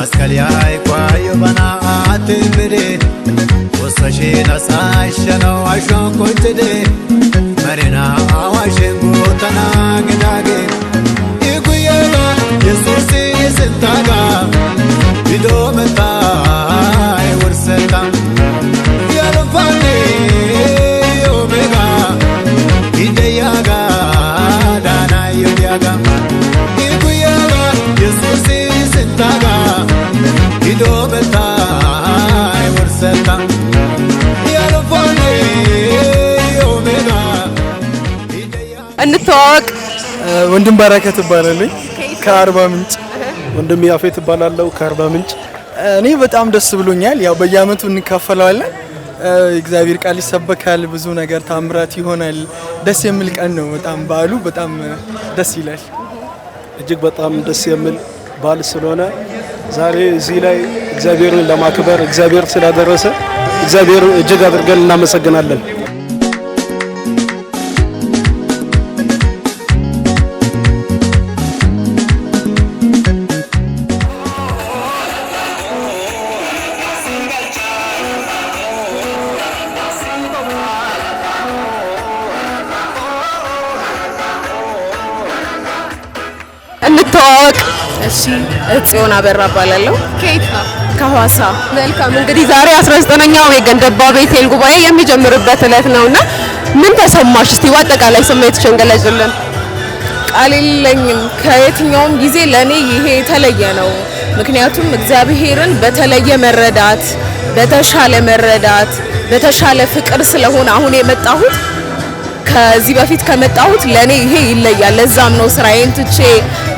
መስቀልያይ ቋዩ በናአት ብሬ ወሰሽና ሳይሸነው አሾንኩትዴ መሪና አዋሽን ጉተና ግዳጌ ይጉየላ ኢየሱስ ይስንታጋ ቢዶመታ ወርሰታ ያለፋኔ ኦሜጋ ይደያጋ ዳና ይዲያጋ ይጉየላ ኢየሱስ ይስንታጋ ቢዶመታ ወርሰታ ያለፋኔ ኦሜጋ እንተዋወቅ። ወንድም በረከት ይባላልኝ ከአርባ ምንጭ። ወንድም ያፌት ይባላልው ከአርባ ምንጭ። እኔ በጣም ደስ ብሎኛል። ያው በየአመቱ እንካፈላለን። እግዚአብሔር ቃል ይሰበካል፣ ብዙ ነገር ታምራት ይሆናል። ደስ የሚል ቀን ነው። በጣም በዓሉ በጣም ደስ ይላል። እጅግ በጣም ደስ የሚል በዓል ስለሆነ ዛሬ እዚህ ላይ እግዚአብሔርን ለማክበር እግዚአብሔር ስላደረሰ እግዚአብሔር እጅግ አድርገን እናመሰግናለን። እንተዋወቅ። እሺ ጽዮን አበራ እባላለሁ። ከየት ነው? ከሐዋሳ። መልካም። እንግዲህ ዛሬ 19ኛው የገንደባ ቤቴል ጉባኤ የሚጀምርበት ዕለት ነውና ምን ተሰማሽ? እስቲ በአጠቃላይ ስሜትሽን ገለጭልን። ቃል የለኝም። ከየትኛውም ጊዜ ለኔ ይሄ የተለየ ነው። ምክንያቱም እግዚአብሔርን በተለየ መረዳት፣ በተሻለ ፍቅር ስለሆነ አሁን የመጣሁት ከዚህ በፊት ከመጣሁት ለኔ ይሄ ይለያል። ለዛም ነው ስራዬን ትቼ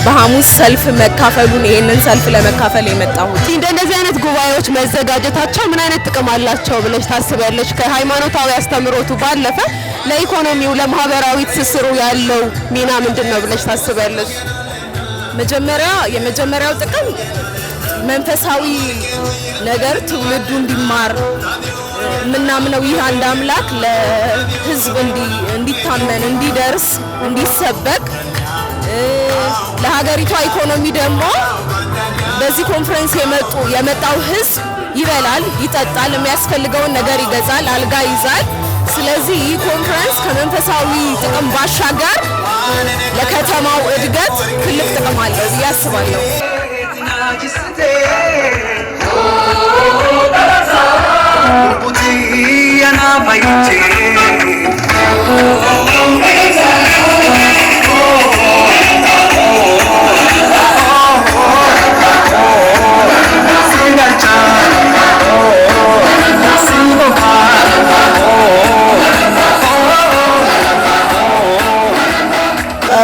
በሐሙስ ሰልፍ መካፈሉን ይሄንን ሰልፍ ለመካፈል የመጣሁት። እንደዚህ አይነት ጉባኤዎች መዘጋጀታቸው ምን አይነት ጥቅም አላቸው ብለሽ ታስቢያለሽ? ከሃይማኖታዊ አስተምሮቱ ባለፈ ለኢኮኖሚው፣ ለማህበራዊ ትስስሩ ያለው ሚና ምንድነው ብለሽ ታስቢያለሽ? የመጀመሪያው ጥቅም መንፈሳዊ ነገር ትውልዱ እንዲማር ምናምነው ይህ አንድ አምላክ ለህዝብ እንዲታመን፣ እንዲደርስ፣ እንዲሰበክ ለሀገሪቷ ኢኮኖሚ ደግሞ በዚህ ኮንፈረንስ የመጣው ህዝብ ይበላል፣ ይጠጣል፣ የሚያስፈልገውን ነገር ይገዛል፣ አልጋ ይዛል። ስለዚህ ይህ ኮንፈረንስ ከመንፈሳዊ ጥቅም ባሻገር ለከተማው እድገት ትልቅ ጥቅም አለው ብዬ አስባለሁ።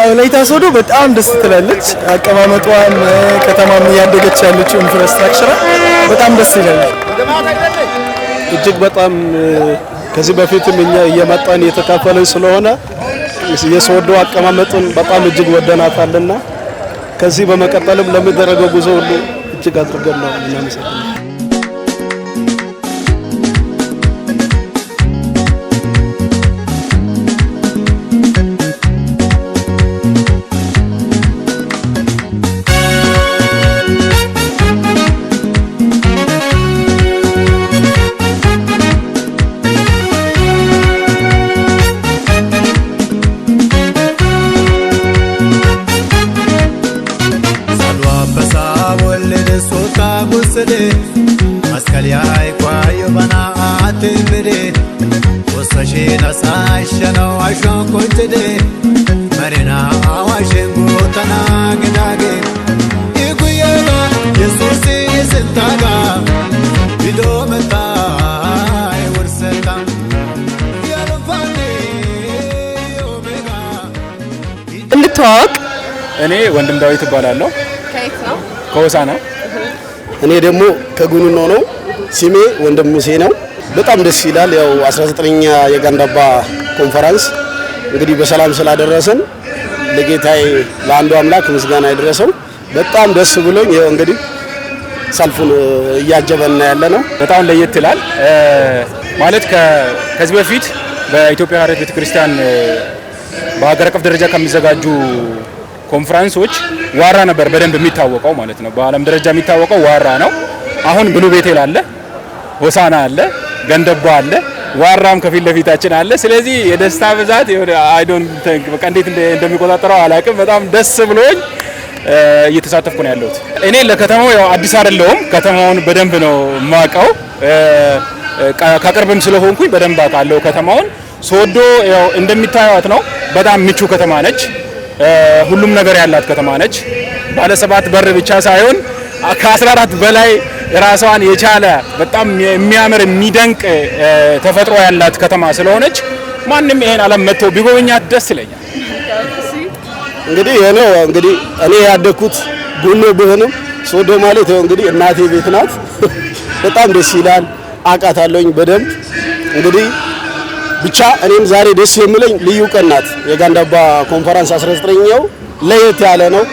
ወላይታ ሶዶ በጣም ደስ ትላለች። አቀማመጧም ከተማም ያደገች ያለችው ኢንፍራስትራክቸር በጣም ደስ ይላል። እጅግ በጣም ከዚህ በፊትም እኛ እየመጣን የተካፈለን ስለሆነ የሶዶ አቀማመጡን በጣም እጅግ ወደናታልና ከዚህ በመቀጠልም ለሚደረገው ጉዞ ሁሉ እጅግ አድርገን ነው እናመሰግናለን። መስቀልያይ ቋዩ በናአት ብሬ ወሰሽና ሳይሸነው አሾንኩትዴ መሪና አዋሽን ጉተና ግዳጌ ይጉየላ ኢየሱስ ይስንታጋ ቢዶመታ ወርሰታ ያለፋኔ ኦሜጋ። እንተዋወቅ። እኔ ወንድም ዳዊት እባላለሁ። ከየት ነው? ከሆሳና። እኔ ደግሞ ከጉኑኖ ነው። ስሜ ወንድም ሙሴ ነው። በጣም ደስ ይላል። ያው 19ኛ የገንደባ ኮንፈረንስ እንግዲህ በሰላም ስላደረሰን ለጌታዬ ለአንዱ አምላክ ምስጋና ይድረሰው። በጣም ደስ ብሎኝ ይኸው እንግዲህ ሰልፉን እያጀበና ያለ ነው። በጣም ለየት ይላል ማለት ከዚህ በፊት በኢትዮጵያ ሐዋርያት ቤተክርስቲያን በሀገር አቀፍ ደረጃ ከሚዘጋጁ ኮንፈረንሶች ዋራ ነበር በደንብ የሚታወቀው ማለት ነው። በዓለም ደረጃ የሚታወቀው ዋራ ነው። አሁን ብሉ ቤቴል አለ፣ ሆሳና አለ፣ ገንደባ አለ፣ ዋራም ከፊት ለፊታችን አለ። ስለዚህ የደስታ ብዛት አይ ዶንት ቲንክ በቃ እንዴት እንደሚቆጣጠረው አላውቅም። በጣም ደስ ብሎኝ እየተሳተፍኩ ነው ያለሁት። እኔ ለከተማው ያው አዲስ አይደለሁም፣ ከተማውን በደንብ ነው የማውቀው። ከቅርብም ስለሆንኩኝ በደንብ አውቃለሁ ከተማውን። ሶዶ ያው እንደሚታዩት ነው፣ በጣም ምቹ ከተማ ነች። ሁሉም ነገር ያላት ከተማ ነች። ባለ 7 በር ብቻ ሳይሆን ከ14 በላይ ራሷን የቻለ በጣም የሚያምር የሚደንቅ ተፈጥሮ ያላት ከተማ ስለሆነች ማንም ይሄን ዓለም መጥቶ ቢጎበኛት ደስ ይለኛል። እንግዲህ እኔ ያደኩት ጎኖ ቢሆንም ሶዶ ማለት እንግዲህ እናቴ ቤት ናት። በጣም ደስ ይላል። አውቃታለሁኝ በደንብ እንግዲህ ብቻ እኔም ዛሬ ደስ የሚለኝ ልዩ ቀን ናት። የጋንዳባ ኮንፈረንስ 19ኛው ለየት ያለ ነው።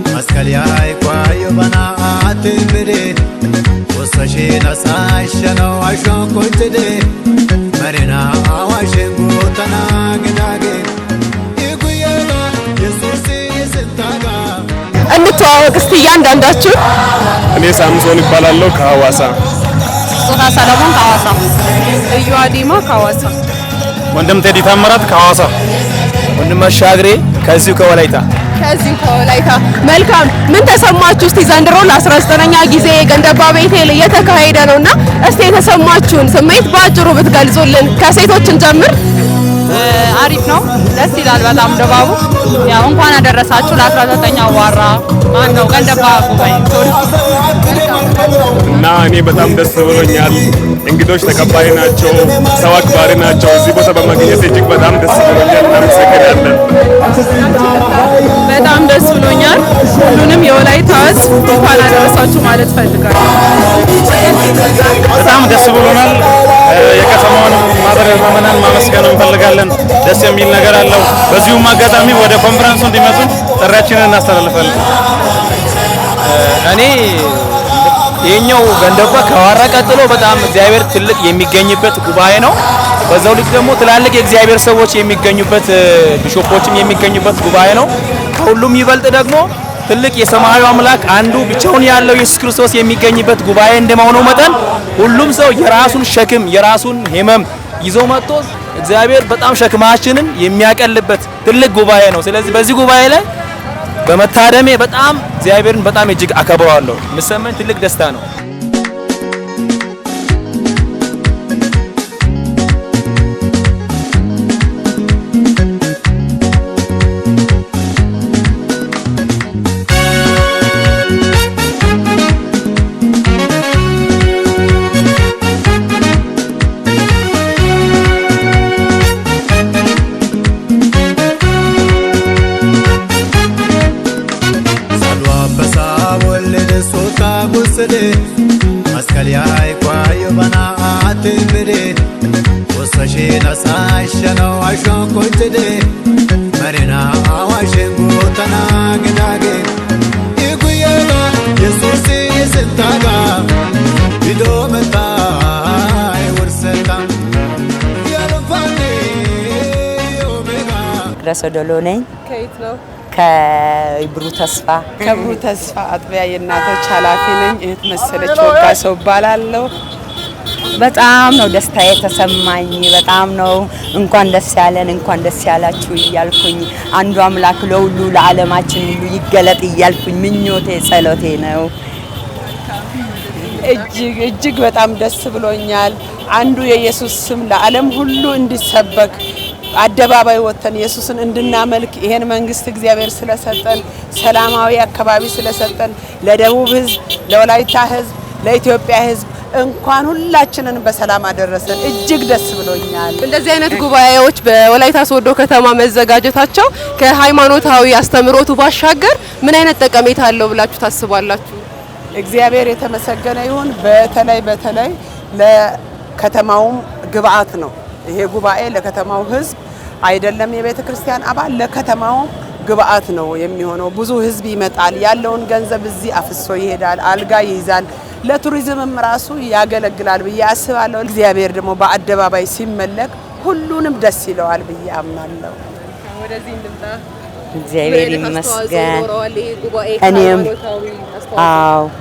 መስቀልያይ ቋዩ በናአት ምሬ ወሰሽና ሳሸነው አሾን ኮንትዴ መሪና አዋሽን ጎተና ግዳጌ ይጉየና ኢየሱስ ይስታጋ። እንተዋወቅ እስቲ እያንዳንዳችሁ። እኔ ሳምሶን ይባላለሁ ከሐዋሳ። ጾታ ሰለሞን ከሐዋሳ። እዩ አዲማ ከሐዋሳ። ወንድም ቴዲ ታምራት ከሐዋሳ። ወንድም አሻግሬ ከዚሁ ከወላይታ። መልካም። ምን ተሰማችሁ? እስቲ ዘንድሮ ለ19ኛ ጊዜ ገንደባ ቤቴል እየተካሄደ ነውና እስቲ የተሰማችሁን ስሜት በአጭሩ ብትገልጹልን። ከሴቶችን ጀምር። አሪፍ ነው፣ ደስ ይላል በጣም ድባቡ። ያው እንኳን አደረሳችሁ ለ19ኛው ዋራ ማነው ገንደባ ጉባኤ እና እኔ በጣም ደስ ብሎኛል። እንግዶች ተቀባይ ናቸው፣ ሰው አክባሪ ናቸው። እዚህ ቦታ በማግኘት እጅግ በጣም ደስ ብሎኛል። እናመሰግናለን። በጣም ደስ ብሎኛል። ሁሉንም የወላይታ ሕዝብ እንኳን አደረሳችሁ ማለት ፈልጋለሁ። በጣም ደስ ብሎናል። የከተማውን ማህበረሰብን ማመስገን እንፈልጋለን። ደስ የሚል ነገር አለው። በዚሁም አጋጣሚ ወደ ኮንፈረንሱ እንዲመጡ ጥሪያችንን እናስተላልፋለን። እኔ የኛው ገንደባ ከዋራ ቀጥሎ በጣም እግዚአብሔር ትልቅ የሚገኝበት ጉባኤ ነው። በዛው ልክ ደግሞ ትላልቅ የእግዚአብሔር ሰዎች የሚገኙበት ቢሾፖችም የሚገኙበት ጉባኤ ነው። ከሁሉም ይበልጥ ደግሞ ትልቅ የሰማያዊ አምላክ አንዱ ብቻውን ያለው ኢየሱስ ክርስቶስ የሚገኝበት ጉባኤ እንደመሆኑ መጠን ሁሉም ሰው የራሱን ሸክም የራሱን ሕመም ይዞ መጥቶ እግዚአብሔር በጣም ሸክማችንን የሚያቀልበት ትልቅ ጉባኤ ነው። ስለዚህ በዚህ ጉባኤ ላይ በመታደሜ በጣም እግዚአብሔርን በጣም እጅግ አከብረዋለሁ። የሚሰማኝ ትልቅ ደስታ ነው። መስቀልያይ ቋዩ በናአት ምሬ ወሰሽና ሳሸነው አሾን ኮንትዴ መሪና አዋሽን ጎተና ግዳጌ ይጉየና ኢየሱስ ይስታጋ ቢዶ መጣ ወርሰታ ያለፋኔ ኦሜጋ። ረሰዶሎ ነኝ። ከየት ነው? ከብሩ ተስፋ አጥቢያ የእናቶች ኃላፊ ነኝ። እህት መሰለች ወጋሰው እባላለሁ። በጣም ነው ደስታ የተሰማኝ። በጣም ነው እንኳን ደስ ያለን እንኳን ደስ ያላችሁ እያልኩኝ አንዱ አምላክ ለሁሉ ለዓለማችን ሁሉ ይገለጥ እያልኩኝ ምኞቴ ጸሎቴ ነው። እጅግ በጣም ደስ ብሎኛል። አንዱ የኢየሱስ ስም ለዓለም ሁሉ እንዲሰበክ አደባባይ ወጥተን ኢየሱስን እንድናመልክ ይሄን መንግስት እግዚአብሔር ስለሰጠን ሰላማዊ አካባቢ ስለሰጠን ለደቡብ ህዝብ፣ ለወላይታ ህዝብ፣ ለኢትዮጵያ ህዝብ እንኳን ሁላችንን በሰላም አደረሰን። እጅግ ደስ ብሎኛል። እንደዚህ አይነት ጉባኤዎች በወላይታ ሶዶ ከተማ መዘጋጀታቸው ከሃይማኖታዊ አስተምሮቱ ባሻገር ምን አይነት ጠቀሜታ አለው ብላችሁ ታስባላችሁ? እግዚአብሔር የተመሰገነ ይሁን። በተለይ ለከተማውም ግብአት ነው። ይሄ ጉባኤ ለከተማው ህዝብ አይደለም የቤተ ክርስቲያን አባል ለከተማው ግብአት ነው የሚሆነው። ብዙ ህዝብ ይመጣል፣ ያለውን ገንዘብ እዚህ አፍሶ ይሄዳል፣ አልጋ ይይዛል፣ ለቱሪዝምም ራሱ ያገለግላል ብዬ አስባለሁ። እግዚአብሔር ደግሞ በአደባባይ ሲመለክ ሁሉንም ደስ ይለዋል ብዬ አምናለሁ። ወደዚህ እንድምጣ እግዚአብሔር ይመስገን። እኔም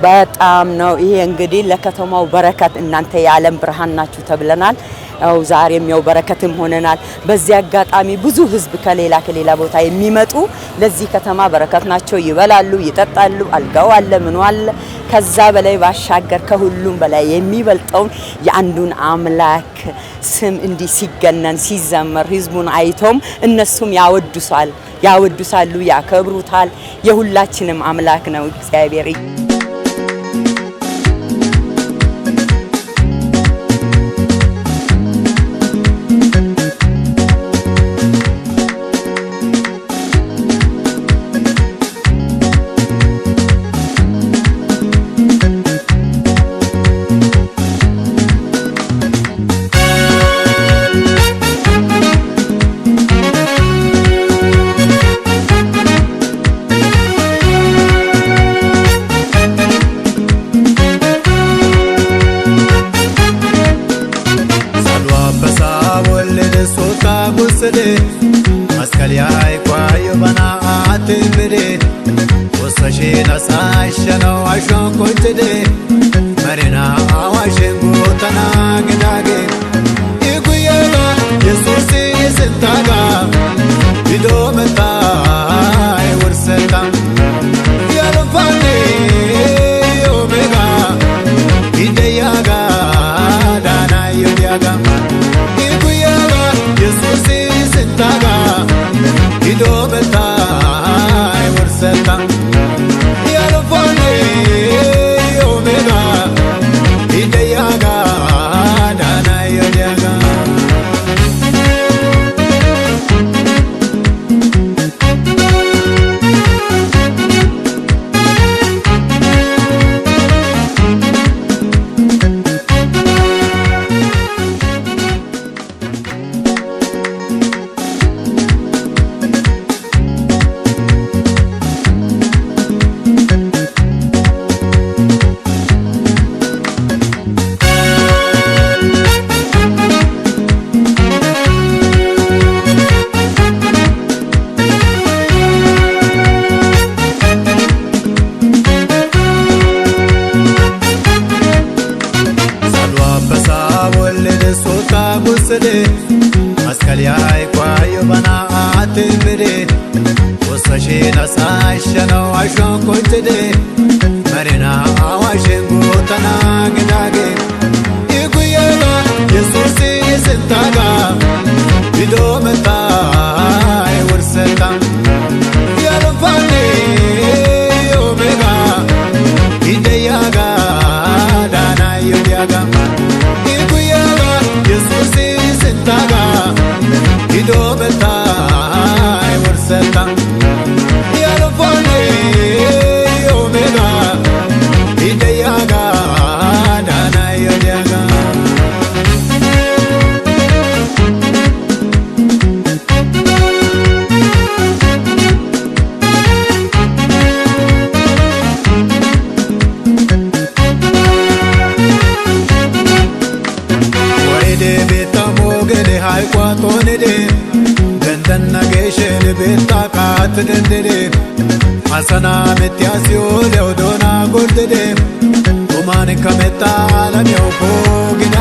በጣም ነው። ይሄ እንግዲህ ለከተማው በረከት እናንተ የዓለም ብርሃን ናችሁ ተብለናል። ያው ዛሬም ያው በረከትም ሆነናል። በዚህ አጋጣሚ ብዙ ህዝብ ከሌላ ቦታ የሚመጡ ለዚህ ከተማ በረከት ናቸው። ይበላሉ፣ ይጠጣሉ፣ አልጋው አለ፣ ምኑ አለ። ከዛ በላይ ባሻገር ከሁሉም በላይ የሚበልጠውን የአንዱን አምላክ ስም እንዲህ ሲገነን ሲዘመር ህዝቡን አይቶም እነሱም ያወድሳሉ፣ ያከብሩታል። የሁላችንም አምላክ ነው እግዚአብሔር። መስቀልያይ ቋዩ በናአት ምድ ወሰሽና ሳይሸነው አሾንኮንትድ መሪና አዋሽን ጉተና ግዳጌ ይጉየጋ የሱስ ይስንታጋ ሂዶ መጣ ይወርሰታ ያለፋኔ ኦሜጋ ይደያጋ ዳና ይዲያጋ ይጉየጋ የሱስ ይስንታጋ ሂዶ መጣ ይወርሰታ ያለፋኔ ኦሜጋ ይደያጋ ዳና ይዲያጋ መስቀልያይ ቋዩ በናአት ምድ ወሰሽና ሳይሸነው አሾንኮንትድ መሪና አዋሽን ጉተና ግዳጌ ይጉየጋ የሱስ ይስንታጋ ሂዶ መጣ ይወርሰታ ያለፋኔ ኦሜጋ ይደያጋ ዳና ይዲያጋ ይጉየጋ የሱስ ይስንታጋ ሂዶ መጣ ይወርሰታ ያለፋኔ ኦሜጋ ይደያጋ ዳና ይዲያጋ ሃይቋቶንዴ ገንደና ጌሽን ቤታቃት ደንዴ አሰና መትያሲዮ ለውዶና ጎርደዴ ኡማን ከመጣ አለሚያው ኮግና